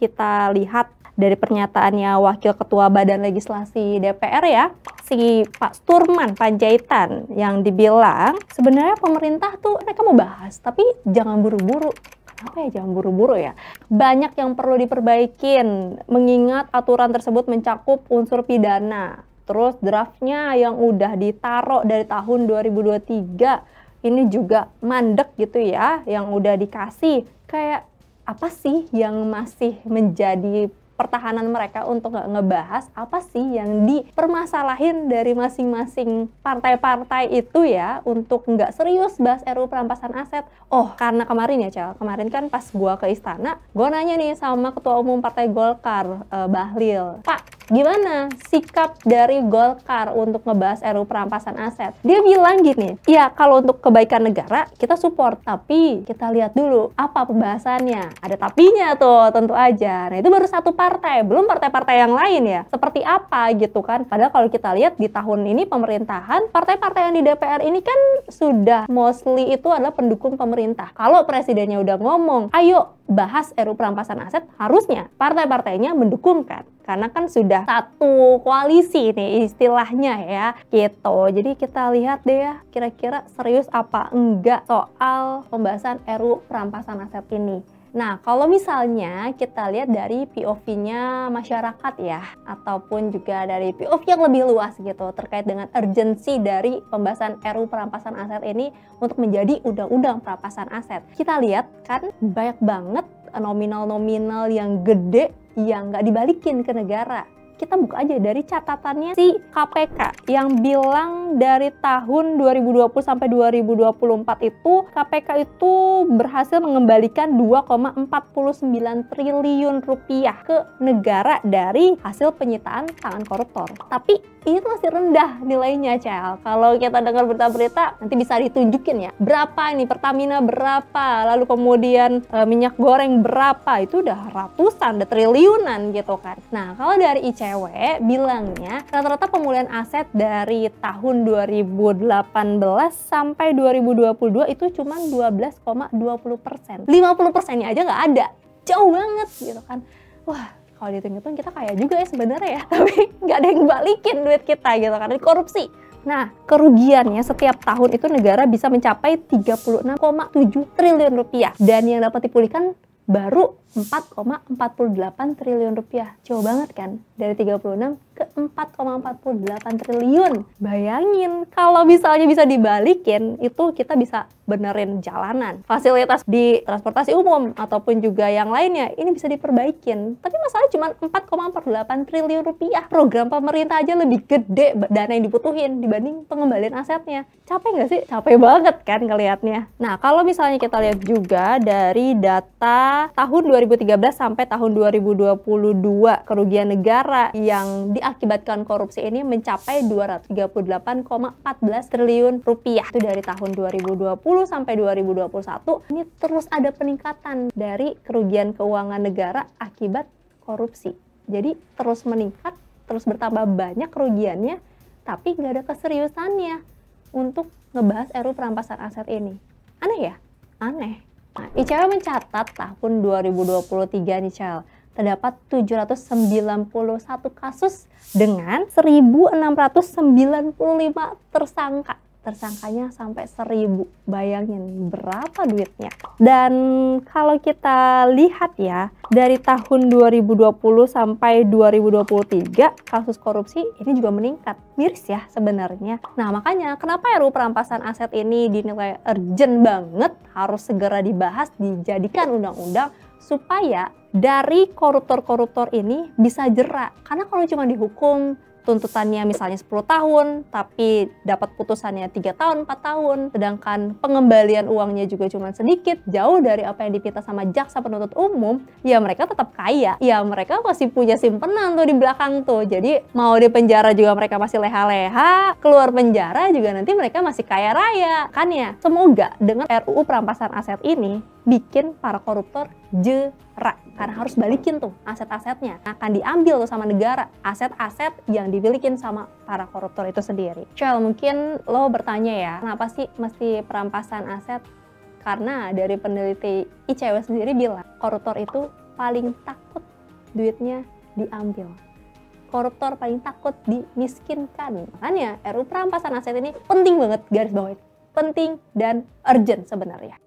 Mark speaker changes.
Speaker 1: kita lihat dari pernyataannya Wakil Ketua Badan Legislasi DPR ya, si Pak Sturman Panjaitan, yang dibilang sebenarnya pemerintah tuh mereka mau bahas, tapi jangan buru-buru. Kenapa ya jangan buru-buru ya? Banyak yang perlu diperbaikin, mengingat aturan tersebut mencakup unsur pidana. Terus draftnya yang udah ditaruh dari tahun 2023 ini juga mandek gitu ya, yang udah dikasih. Kayak apa sih yang masih menjadi pertahanan mereka untuk nggak ngebahas apa sih yang dipermasalahin dari masing-masing partai-partai itu ya, untuk nggak serius bahas RUU perampasan aset. Oh, karena kemarin ya Cel, kemarin kan pas gua ke istana, gua nanya nih sama Ketua Umum Partai Golkar, Bahlil, Pak, gimana sikap dari Golkar untuk ngebahas RUU perampasan aset? Dia bilang gini, ya kalau untuk kebaikan negara kita support, tapi kita lihat dulu apa pembahasannya. Ada tapinya tuh tentu aja. Nah itu baru satu partai, belum partai-partai yang lain ya. Seperti apa gitu kan. Padahal kalau kita lihat di tahun ini pemerintahan, partai-partai yang di DPR ini kan sudah mostly itu adalah pendukung pemerintah. Kalau presidennya udah ngomong, ayo bahas RUU perampasan aset, harusnya partai-partainya mendukung kan. Karena kan sudah satu koalisi nih istilahnya ya gitu. Jadi kita lihat deh ya, kira-kira serius apa enggak soal pembahasan RUU perampasan aset ini. Nah, kalau misalnya kita lihat dari POV-nya masyarakat ya, ataupun juga dari POV yang lebih luas gitu, terkait dengan urgensi dari pembahasan RUU perampasan aset ini untuk menjadi undang-undang perampasan aset. Kita lihat kan banyak banget nominal-nominal yang gede yang nggak dibalikin ke negara. Kita buka aja dari catatannya si KPK yang bilang dari tahun 2020 sampai 2024 itu KPK itu berhasil mengembalikan 2,49 triliun rupiah ke negara dari hasil penyitaan tangan koruptor. Tapi ini tuh masih rendah nilainya, Cel. Kalau kita dengar berita-berita nanti bisa ditunjukin ya. Berapa ini Pertamina berapa, lalu kemudian minyak goreng berapa, itu udah ratusan, udah triliunan gitu kan. Nah, kalau dari ICW bilangnya rata-rata pemulihan aset dari tahun 2018 sampai 2022 itu cuma 12,20%. 50%-nya aja nggak ada. Jauh banget gitu kan. Wah, kalau dihitung-hitung kita kaya juga ya sebenarnya ya, tapi nggak ada yang balikin duit kita gitu kan, korupsi. Nah, kerugiannya setiap tahun itu negara bisa mencapai 36,7 triliun rupiah, dan yang dapat dipulihkan baru 4,48 triliun rupiah. Jauh banget kan? Dari 36 ke 4,48 triliun. Bayangin, kalau misalnya bisa dibalikin, itu kita bisa benerin jalanan, fasilitas di transportasi umum, ataupun juga yang lainnya, ini bisa diperbaikin. Tapi masalahnya cuma 4,48 triliun rupiah. Program pemerintah aja lebih gede dana yang dibutuhin dibanding pengembalian asetnya. Capek nggak sih? Capek banget kan ngelihatnya. Nah, kalau misalnya kita lihat juga dari data tahun 2013 sampai tahun 2022, kerugian negara yang diakibatkan korupsi ini mencapai 238,14 triliun rupiah. Itu dari tahun 2020 sampai 2021. Ini terus ada peningkatan dari kerugian keuangan negara akibat korupsi. Jadi terus meningkat, terus bertambah banyak kerugiannya, tapi nggak ada keseriusannya untuk ngebahas RUU perampasan aset ini. Aneh ya? Aneh. Nah, ICW mencatat tahun 2023 nih, Cel, terdapat 791 kasus dengan 1.695 tersangka. Tersangkanya sampai 1.000. Bayangin berapa duitnya. Dan kalau kita lihat ya, dari tahun 2020 sampai 2023, kasus korupsi ini juga meningkat. Miris ya sebenarnya. Nah, makanya kenapa RUU perampasan aset ini dinilai urgent banget, harus segera dibahas, dijadikan undang-undang, supaya dari koruptor-koruptor ini bisa jerak. Karena kalau cuma dihukum tuntutannya misalnya 10 tahun, tapi dapat putusannya 3 tahun, 4 tahun, sedangkan pengembalian uangnya juga cuma sedikit, jauh dari apa yang dipinta sama jaksa penuntut umum, ya mereka tetap kaya. Ya mereka masih punya simpenan tuh di belakang tuh. Jadi mau di penjara juga mereka masih leha-leha, keluar penjara juga nanti mereka masih kaya raya. Kan ya? Semoga dengan RUU perampasan aset ini bikin para koruptor jerak, karena harus balikin tuh aset-asetnya, akan diambil tuh sama negara, aset-aset yang dimilikin sama para koruptor itu sendiri. Cel, mungkin lo bertanya ya, kenapa sih mesti perampasan aset? Karena dari peneliti ICW sendiri bilang koruptor itu paling takut duitnya diambil. Koruptor paling takut dimiskinkan. Makanya RUU perampasan aset ini penting banget, garis bawahi. Penting dan urgent sebenarnya.